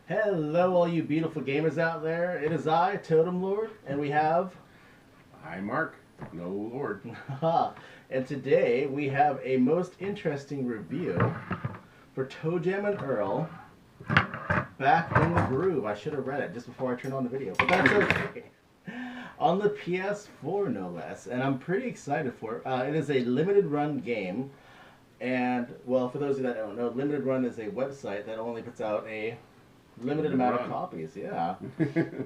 Hello, all you beautiful gamers out there. It is I, Totem Lord, and we have. Hi, Mark. No Lord. And today we have a most interesting review for Toejam and Earl. Back in the groove. I should have read it just before I turned on the video, but that's okay. On the PS4, no less, and I'm pretty excited for it. It is a limited run game, and well, for those of you that don't know, limited run is a website that only puts out a limited amount of copies. Yeah,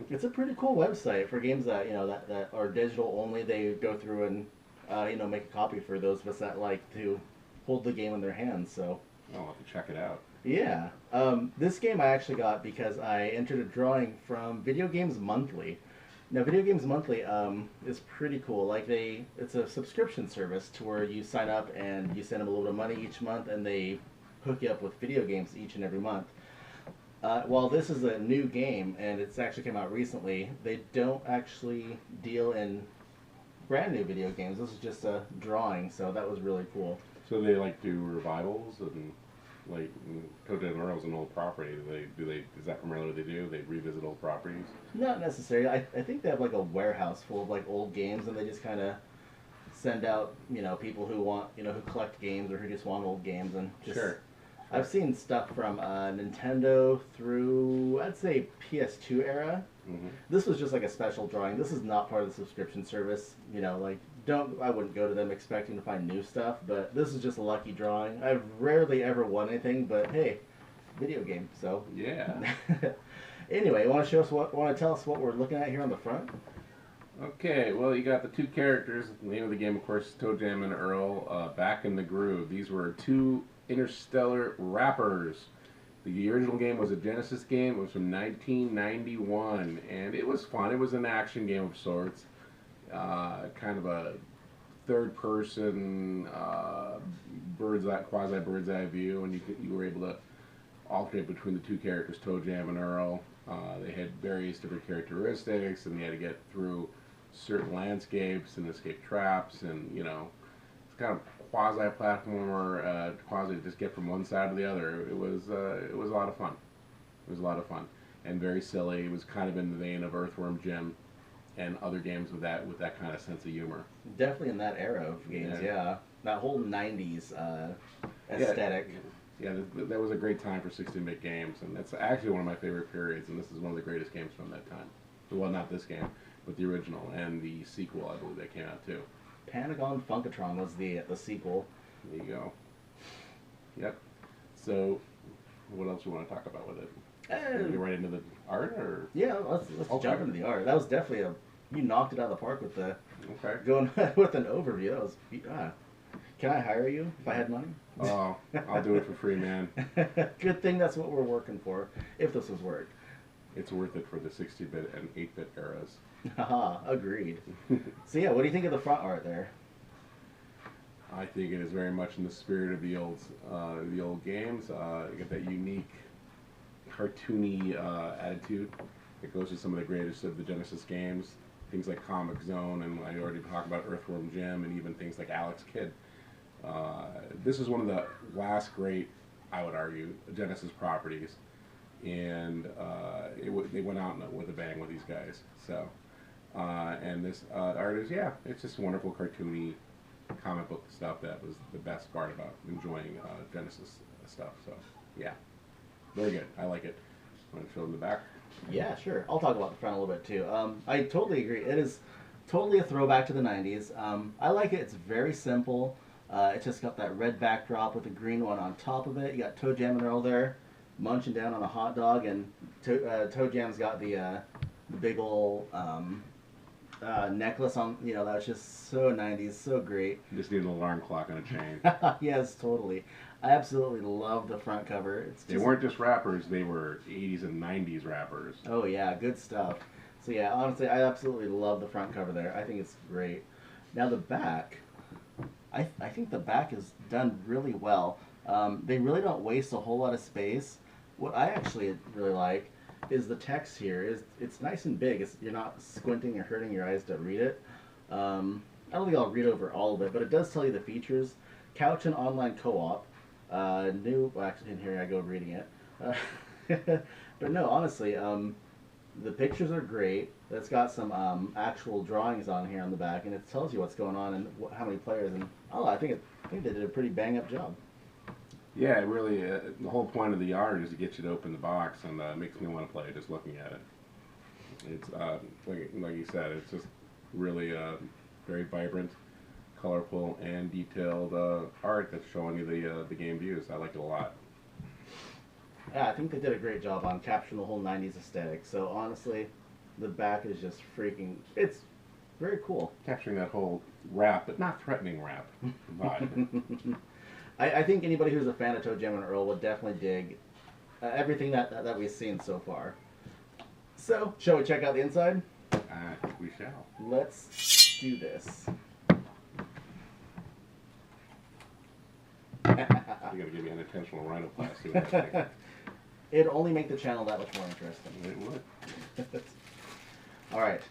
it's a pretty cool website for games that that are digital only. They go through and make a copy for those of us that like to hold the game in their hands. So I'll have to check it out. yeah, this game I actually got because I entered a drawing from Video Games Monthly. Now, Video Games Monthly is pretty cool. It's a subscription service to where you sign up and you send them a little bit of money each month, and they hook you up with video games each and every month. While this is a new game and it's actually came out recently, they don't actually deal in brand new video games. This is just a drawing, so that was really cool. So they do revivals and Totem and Earl's an old property. Is that primarily what they do? They revisit old properties? Not necessarily. I think they have like a warehouse full of old games, and they just kind of send out people who want who collect games or who just want old games and just. Sure. I've seen stuff from Nintendo through, I'd say, PS2 era. Mm-hmm. This was just like a special drawing. This is not part of the subscription service. I wouldn't go to them expecting to find new stuff, but this is just a lucky drawing. I've rarely ever won anything, but hey, video game, so. Yeah. Anyway, want to tell us what we're looking at here on the front? Okay, well, you got the two characters. The name of the game, of course, Toejam and Earl, back in the groove. These were two interstellar rappers. The original game was a Genesis game. It was from 1991, and it was fun. It was an action game of sorts, kind of a third-person quasi bird's eye view, and you were able to alternate between the two characters, Toejam and Earl. They had various different characteristics, and you had to get through certain landscapes and escape traps, and it's kind of quasi-platformer, quasi just get from one side to the other. It was a lot of fun. It was a lot of fun and very silly. It was kind of in the vein of Earthworm Jim and other games with that kind of sense of humor. Definitely in that era of games, yeah. That whole '90s aesthetic. Yeah, that was a great time for 16-bit games, and that's actually one of my favorite periods. And this is one of the greatest games from that time. Well, not this game, but the original and the sequel, I believe, that came out too. Panagon Funkatron was the sequel. There you go. Yep. So, what else you want to talk about with it? Get right into the art, or yeah, let's jump into the art. That was definitely you knocked it out of the park with the going with an overview. That was Can I hire you if I had money? Oh, I'll do it for free, man. Good thing that's what we're working for. If this was work, it's worth it for the 60-bit and 8-bit eras. Haha, agreed. So yeah, what do you think of the front art there? I think it is very much in the spirit of the old games. You get that unique, cartoony attitude that goes to some of the greatest of the Genesis games. Things like Comic Zone, and I already talked about Earthworm Jim, and even things like Alex Kidd. This is one of the last great, I would argue, Genesis properties, and they went out with a bang with these guys. So, and this art is, it's just wonderful, cartoony, comic book stuff. That was the best part about enjoying Genesis stuff. So, yeah, very good. I like it. Want to show them the back? Yeah, sure. I'll talk about the front a little bit too. I totally agree. It is totally a throwback to the '90s. I like it. It's very simple. It's just got that red backdrop with a green one on top of it. You got Toejam and Earl there, munching down on a hot dog, and Toejam's got the big old necklace on. That's just so '90s, so great. You just need an alarm clock on a chain. Yes, totally. I absolutely love the front cover. They weren't just rappers; they were '80s and '90s rappers. Oh yeah, good stuff. So yeah, honestly, I absolutely love the front cover there. I think it's great. Now the back. I think the back is done really well. They really don't waste a whole lot of space. What I actually really like is the text here. It's nice and big. You're not squinting or hurting your eyes to read it. I don't think I'll read over all of it, but it does tell you the features. Couch and online co-op. Well, actually in here I go reading it. But no, honestly, the pictures are great. It's got some actual drawings on here on the back, and it tells you what's going on and how many players. And I think they did a pretty bang up job. Yeah, it really. The whole point of the art is to get you to open the box, and it makes me want to play just looking at it. It's like you said, it's just really very vibrant, colorful, and detailed art that's showing you the game views. I like it a lot. Yeah, I think they did a great job on capturing the whole '90s aesthetic. So honestly, the back is just freaking. It's very cool. Capturing that whole rap, but not threatening rap vibe. I think anybody who's a fan of Toejam and Earl would definitely dig everything that we've seen so far. So, shall we check out the inside? I think we shall. Let's do this. You gotta give me unintentional rhinoplasty. It'd only make the channel that much more interesting. It would. Alright.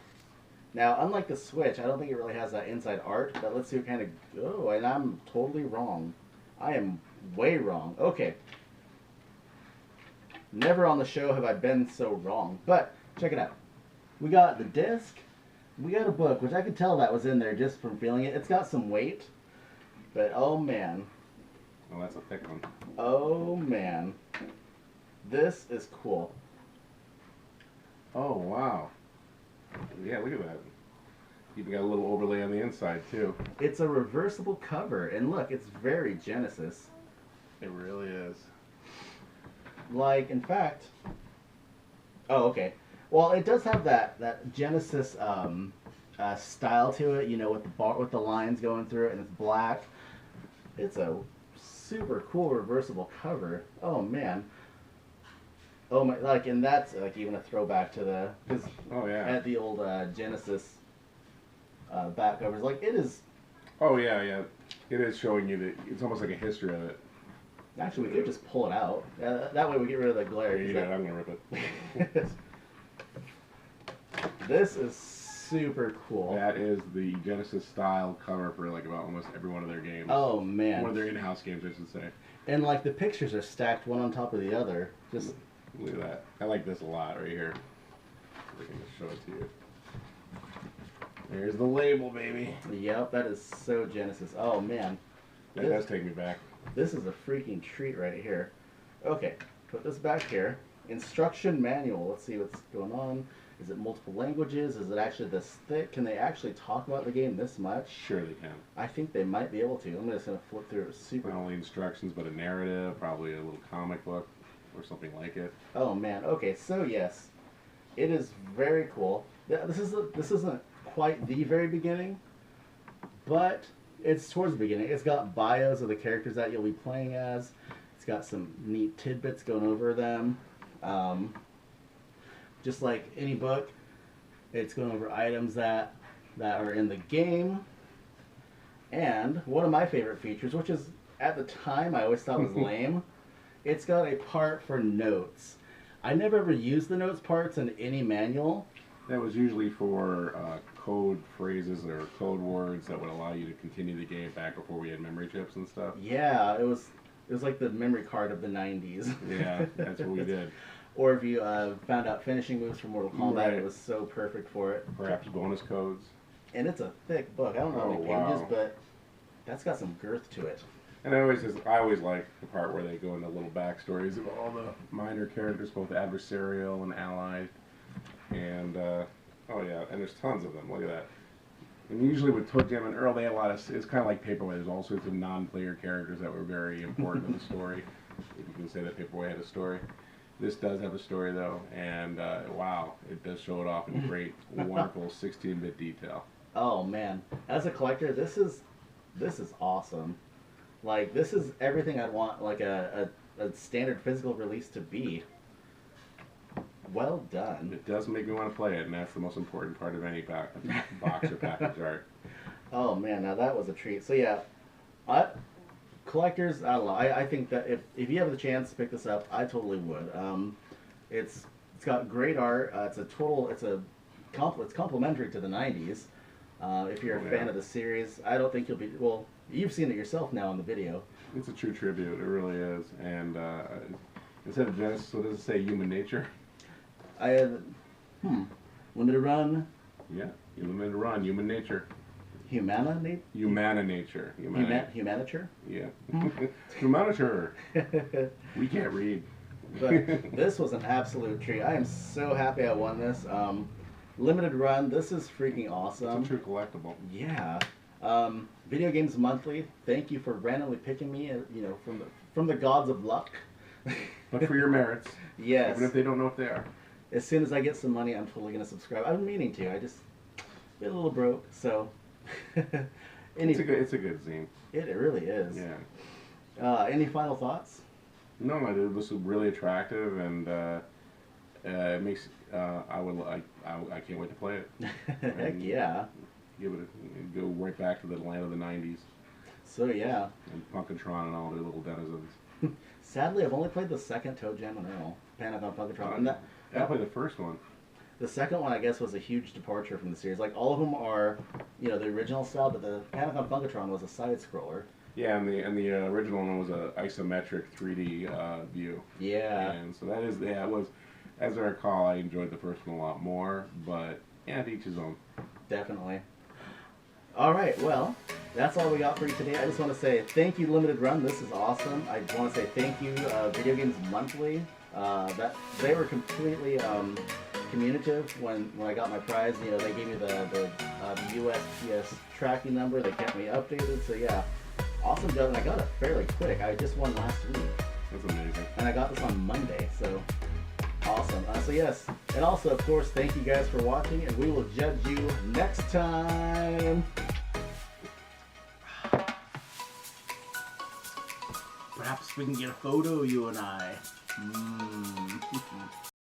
Now, unlike the Switch, I don't think it really has that inside art, but let's see what kind of... Oh, and I'm totally wrong. I am way wrong. Okay. Never on the show have I been so wrong. But, check it out. We got the disc. We got a book, which I could tell that was in there just from feeling it. It's got some weight. But, oh man. Oh, that's a thick one. Oh man. This is cool. Oh, wow. Yeah, look at that. Even got a little overlay on the inside, too. It's a reversible cover, and look, it's very Genesis. It really is. Like, in fact... Oh, okay. Well, it does have that Genesis style to it, you know, with the lines going through it, and it's black. It's a super cool reversible cover. Oh, man. Oh my, like, and that's like even a throwback to the, cause oh yeah, at the old Genesis back covers. Like it is. Oh yeah, yeah. It is showing you that it's almost like a history of it. Actually, we could just pull it out. That way we get rid of the glare. Yeah, I'm gonna rip it. This is super cool. That is the Genesis style cover for like about almost every one of their games. Oh man. One of their in-house games, I should say. And like the pictures are stacked one on top of the other. Just. Look at that. I like this a lot right here. I can just show it to you. There's the label, baby. Yep, that is so Genesis. Oh, man. That does take me back. This is a freaking treat right here. Okay, put this back here. Instruction manual. Let's see what's going on. Is it multiple languages? Is it actually this thick? Can they actually talk about the game this much? Sure they can. I think they might be able to. I'm just going to flip through it super. Not only instructions, but a narrative, probably a little comic book. Or something like it. Oh man. Okay. So yes, it is very cool. This isn't quite the very beginning, but it's towards the beginning. It's got bios of the characters that you'll be playing as. It's got some neat tidbits going over them. Just like any book, it's going over items that are in the game. And one of my favorite features, which is at the time I always thought was lame. It's got a part for notes. I never ever used the notes parts in any manual. That was usually for code phrases or code words that would allow you to continue the game back before we had memory chips and stuff. Yeah, it was like the memory card of the 90s. Yeah, that's what we did. Or if you found out finishing moves from Mortal Kombat, right. It was so perfect for it. Perhaps bonus codes. And it's a thick book. I don't know how many pages, but that's got some girth to it. And I always like the part where they go into little backstories of all the minor characters, both adversarial and allied. And, oh yeah, and there's tons of them. Look at that. And usually with Toejam and Earl, they had a lot of, it's kind of like Paperweight. There's all sorts of non-player characters that were very important to the story. If you can say that Paperweight had a story. This does have a story, though, and wow, it does show it off in great, wonderful 16-bit detail. Oh, man. As a collector, this is awesome. Like, this is everything I'd want, like, a standard physical release to be. Well done. It does make me want to play it, and that's the most important part of any box or package art. Oh, man, now that was a treat. So, yeah, collectors, I don't know. I think that if you have the chance to pick this up, I totally would. It's got great art. It's complimentary to the 90s. If you're a fan of the series, I don't think you'll be, well, you've seen it yourself now in the video. It's a true tribute, it really is. And Instead of Genesis, what does it say? Human nature? I had, limited run, Yeah, limited run, human nature. Humana nature? Humanature. Humanature? Yeah. Humanature. We can't read. But this was an absolute treat. I am so happy I won this. Limited run, this is freaking awesome. It's a true collectible. Yeah. Video Games Monthly, thank you for randomly picking me, from the gods of luck. But for your merits. Yes. Even if they don't know what they are. As soon as I get some money, I'm totally going to subscribe. I've been meaning to. I just get a little broke, so. It's a good zine. It really is. Yeah. Any final thoughts? No, it was really attractive, and it makes I can't wait to play it. Heck yeah. Go right back to the land of the '90s. So yeah. And Punkatron and all their little denizens. Sadly, I've only played the second Toejam and Earl, Panic on Punkatron. And I played the first one. The second one, I guess, was a huge departure from the series. Like, all of them are, the original style, but the Panic on Punkatron was a side-scroller. Yeah, and the original one was a isometric 3D view. Yeah. And so it was, as I recall, I enjoyed the first one a lot more, but yeah, to each his own. Definitely. All right, well, that's all we got for you today. I just want to say thank you, Limited Run. This is awesome. I want to say thank you, Video Games Monthly. That they were completely communicative when I got my prize. They gave me the USPS tracking number. They kept me updated. So yeah, awesome job. And I got it fairly quick. I just won last week. That's amazing. And I got this on Monday. So awesome. So yes, and also of course, thank you guys for watching, and we will judge you next time. Perhaps we can get a photo, you and I.